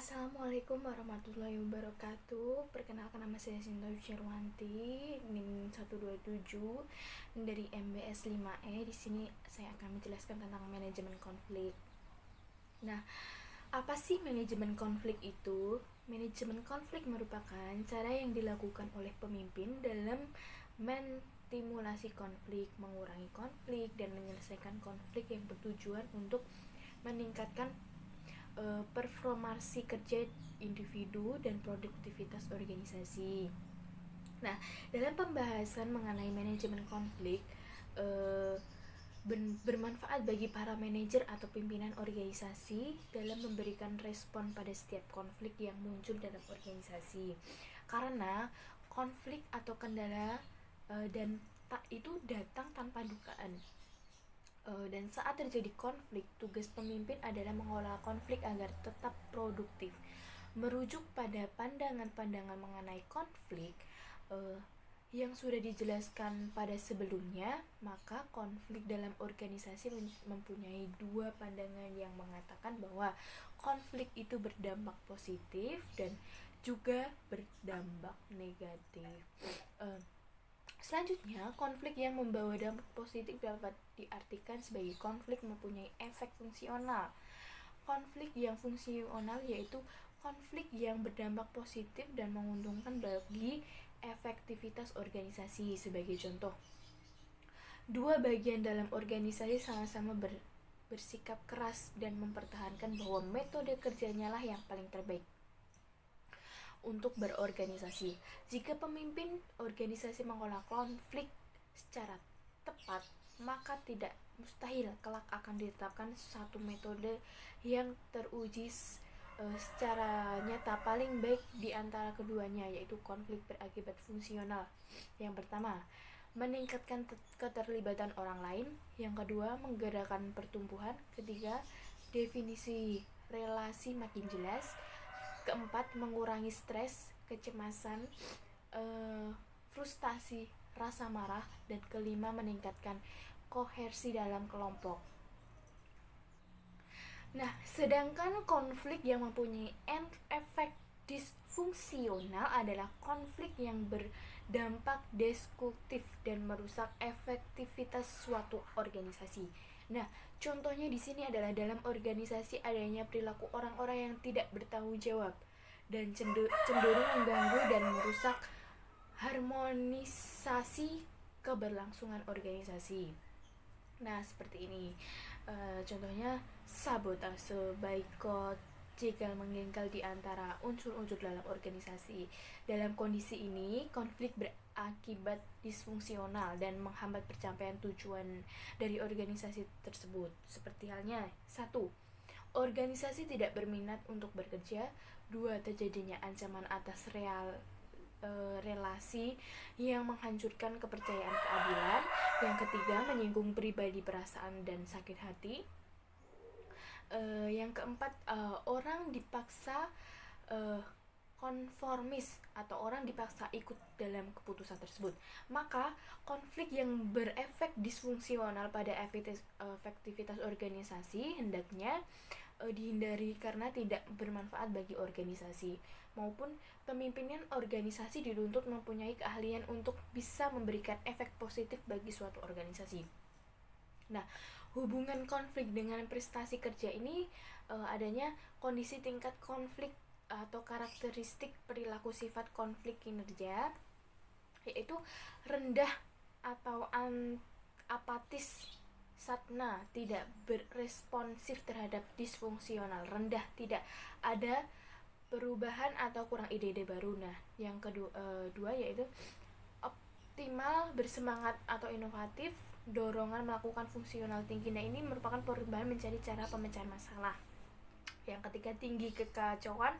Assalamualaikum warahmatullahi wabarakatuh. Perkenalkan, nama saya Sinta Yuciarwanti, NIM 127 dari MBS 5E. Di sini saya akan menjelaskan tentang manajemen konflik. Nah, apa sih manajemen konflik itu? Manajemen konflik merupakan cara yang dilakukan oleh pemimpin dalam menstimulasi konflik, mengurangi konflik, dan menyelesaikan konflik yang bertujuan untuk meningkatkan performansi kerja individu dan produktivitas organisasi. Nah, dalam pembahasan mengenai manajemen konflik, bermanfaat bagi para manajer atau pimpinan organisasi dalam memberikan respon pada setiap konflik yang muncul dalam organisasi. Karena konflik atau kendala dan itu datang tanpa dugaan. Dan saat terjadi konflik, tugas pemimpin adalah mengolah konflik agar tetap produktif. Merujuk pada pandangan-pandangan mengenai konflik yang sudah dijelaskan pada sebelumnya, maka konflik dalam organisasi mempunyai dua pandangan yang mengatakan bahwa konflik itu berdampak positif dan juga berdampak negatif. Selanjutnya, konflik yang membawa dampak positif dapat diartikan sebagai konflik mempunyai efek fungsional. Konflik yang fungsional yaitu konflik yang berdampak positif dan menguntungkan bagi efektivitas organisasi. Sebagai contoh, dua bagian dalam organisasi sama-sama bersikap keras dan mempertahankan bahwa metode kerjanya lah yang paling terbaik untuk berorganisasi. Jika pemimpin organisasi mengolah konflik secara tepat, maka tidak mustahil kelak akan ditetapkan satu metode yang teruji secara nyata paling baik di antara keduanya, yaitu konflik berakibat fungsional. Yang pertama, meningkatkan keterlibatan orang lain. Yang kedua, menggerakkan pertumbuhan. Ketiga, definisi relasi makin jelas. Keempat, mengurangi stres, kecemasan, frustasi, rasa marah. Dan kelima, meningkatkan kohersi dalam kelompok. Nah, sedangkan konflik yang mempunyai efek disfungsional adalah konflik yang berdampak destruktif dan merusak efektivitas suatu organisasi. Nah, contohnya di sini adalah dalam organisasi adanya perilaku orang-orang yang tidak bertanggung jawab dan cenderung mengganggu dan merusak harmonisasi keberlangsungan organisasi. Nah, seperti ini. Contohnya sabotase, boikot, jegal menggengkel di antara unsur-unsur dalam organisasi. Dalam kondisi ini, konflik berakibat disfungsional dan menghambat pencapaian tujuan dari organisasi tersebut. Seperti halnya, 1. Organisasi tidak berminat untuk bekerja. 2. Terjadinya ancaman atas relasi yang menghancurkan kepercayaan keadilan. Yang ketiga, menyinggung pribadi, perasaan, dan sakit hati. Yang keempat, orang dipaksa konformis atau orang dipaksa ikut dalam keputusan tersebut. Maka konflik yang berefek disfungsional pada efektivitas organisasi hendaknya dihindari karena tidak bermanfaat bagi organisasi, maupun pemimpinan organisasi dituntut mempunyai keahlian untuk bisa memberikan efek positif bagi suatu organisasi. Nah, hubungan konflik dengan prestasi kerja ini adanya kondisi tingkat konflik atau karakteristik perilaku sifat konflik kinerja, yaitu rendah atau apatis, satna, tidak beresponsif terhadap disfungsional, rendah, tidak ada perubahan atau kurang ide-ide baru. Nah, yang kedua yaitu optimal, bersemangat atau inovatif, dorongan melakukan fungsional tinggi. Nah, ini merupakan perubahan mencari cara pemecahan masalah. Yang ketiga, tinggi kekacauan,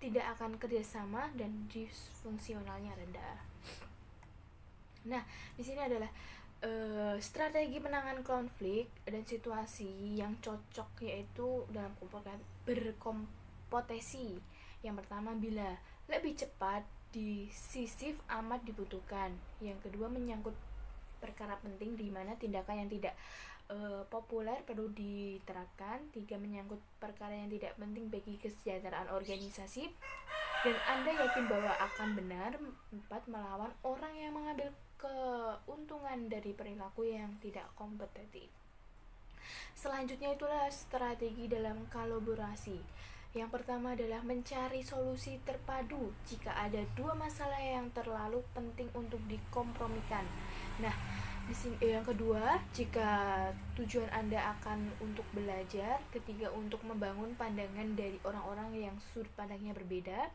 tidak akan kerjasama, dan disfungsionalnya rendah. Nah, di sini adalah strategi penanganan konflik dan situasi yang cocok, yaitu dalam berkompetisi. Yang pertama, bila lebih cepat, decisif, amat dibutuhkan. Yang kedua, menyangkut perkara penting di mana tindakan yang tidak populer perlu diterapkan. 3. Menyangkut perkara yang tidak penting bagi kesejahteraan organisasi dan Anda yakin bahwa akan benar. 4. Melawan orang yang mengambil keuntungan dari perilaku yang tidak kompetitif. Selanjutnya itulah strategi dalam kolaborasi. Yang pertama adalah mencari solusi terpadu jika ada dua masalah yang terlalu penting untuk dikompromikan. Nah, yang kedua, jika tujuan Anda akan untuk belajar. Ketiga, untuk membangun pandangan dari orang-orang yang sudut pandangnya berbeda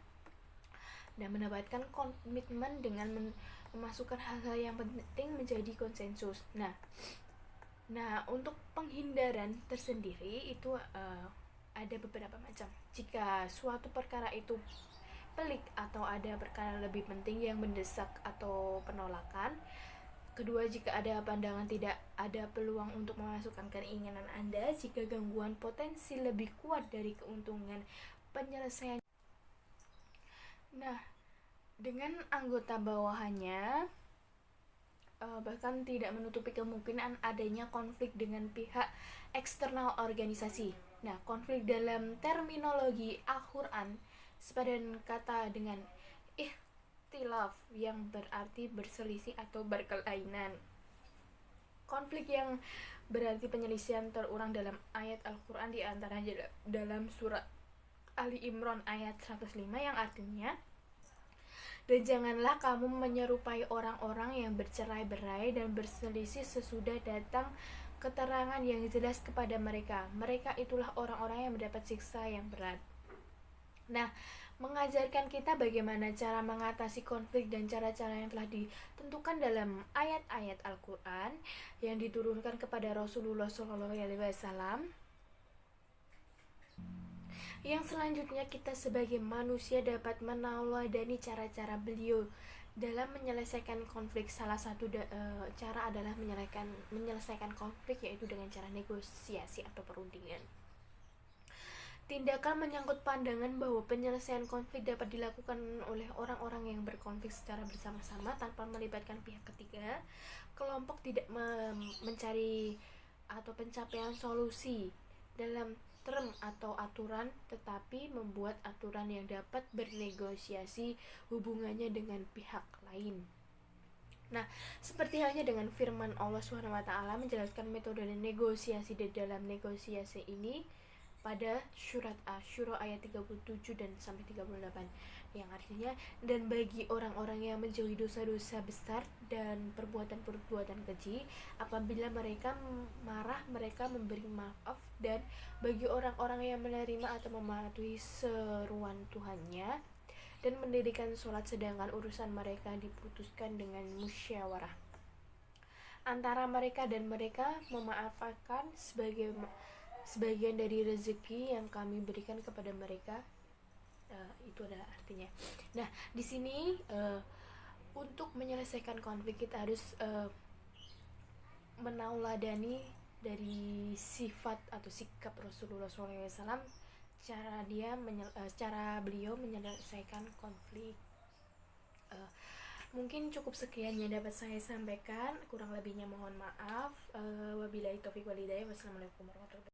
dan mendapatkan komitmen dengan memasukkan hal-hal yang penting menjadi konsensus. Nah, untuk penghindaran tersendiri itu ada beberapa macam. Jika suatu perkara itu pelik atau ada perkara lebih penting yang mendesak atau penolakan. Kedua, jika ada pandangan tidak ada peluang untuk memasukkan keinginan Anda. Jika gangguan potensi lebih kuat dari keuntungan penyelesaian. Nah, dengan anggota bawahannya bahkan tidak menutupi kemungkinan adanya konflik dengan pihak eksternal organisasi. Nah, konflik dalam terminologi Al-Quran sepadan kata dengan ikhtilaf yang berarti berselisih atau berkelainan. Konflik yang berarti penyelisihan terulang dalam ayat Al-Quran di antaranya dalam surat Ali Imran ayat 105 yang artinya, dan janganlah kamu menyerupai orang-orang yang bercerai-berai dan berselisih sesudah datang keterangan yang jelas kepada mereka. Mereka itulah orang-orang yang mendapat siksa yang berat. Nah, mengajarkan kita bagaimana cara mengatasi konflik dan cara-cara yang telah ditentukan dalam ayat-ayat Al-Quran yang diturunkan kepada Rasulullah SAW. Yang selanjutnya, kita sebagai manusia dapat meneladani cara-cara beliau dalam menyelesaikan konflik. Salah satu cara adalah menyelesaikan konflik, yaitu dengan cara negosiasi atau perundingan. Tindakan menyangkut pandangan bahwa penyelesaian konflik dapat dilakukan oleh orang-orang yang berkonflik secara bersama-sama tanpa melibatkan pihak ketiga. Kelompok tidak mencari atau pencapaian solusi dalam term atau aturan, tetapi membuat aturan yang dapat bernegosiasi hubungannya dengan pihak lain. Nah, seperti halnya dengan firman Allah SWT menjelaskan metode negosiasi di dalam negosiasi ini pada surat Asy-Syura ayat 37 dan sampai 38, yang artinya, dan bagi orang-orang yang menjauhi dosa-dosa besar dan perbuatan-perbuatan keji, apabila mereka marah, mereka memberi maaf, dan bagi orang-orang yang menerima atau mematuhi seruan Tuhannya dan mendirikan sholat sedangkan urusan mereka diputuskan dengan musyawarah antara mereka, dan mereka memaafkan sebagian dari rezeki yang kami berikan kepada mereka. Itu adalah artinya. Nah, di sini untuk menyelesaikan konflik kita harus menauladani dari sifat atau sikap Rasulullah SAW, cara beliau menyelesaikan konflik. Mungkin cukup sekian yang dapat saya sampaikan, kurang lebihnya mohon maaf. Wabillahi taufiq wal hidayah. Wassalamualaikum warahmatullahi wabarakatuh.